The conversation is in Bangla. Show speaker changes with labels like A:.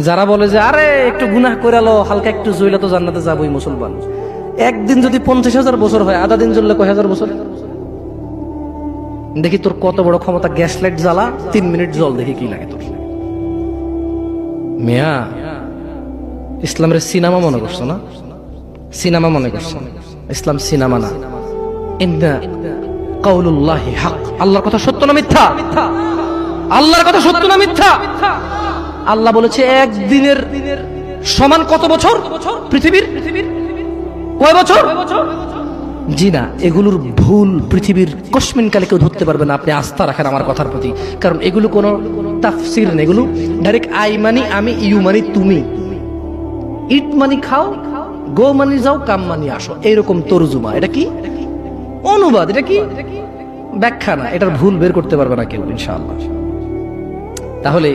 A: যারা বলে যে আরে একটু গুনাহ করে আলো, হালকা একটু জইলা তো জান্নাতে যাবই মুসলমান। একদিন যদি 50,000 বছর হয়, আধা দিন জ্বললে কয় হাজার বছর? দেখি তোর কত বড় ক্ষমতা, গ্যাস লাইট জ্বালা, 3 মিনিট জল, দেখি কি লাগে তোর। মিয়া, ইসলামের সিনেমা মনে করছো না? সিনেমা মনে করছো? ইসলাম সিনেমা না। ইন্না কাউলুল্লাহি হক, আল্লাহর কথা সত্য না মিথ্যা? আল্লাহর কথা সত্য না মিথ্যা? আল্লাহ বলেছে একদিনের সমান কত বছর পৃথিবীর? কয় বছর? জি না, এগুলোর ভুল পৃথিবীর কসমিন কালে কেউ ধরতে পারবে না। আপনি আস্থা রাখেন আমার কথার প্রতি, কারণ এগুলো কোনো তাফসির না, এগুলো ডাইরেক্ট আই মানি আমি, ইউ মানি তুমি, ইট মানি খাও, গো মানি যাও, কাম মানি আসো, এইরকম তরজুমা। এটা কি অনুবাদ, এটা কি ব্যাখ্যা না। এটার ভুল বের করতে পারবে না কেউ ইনশাআল্লাহ। তাহলে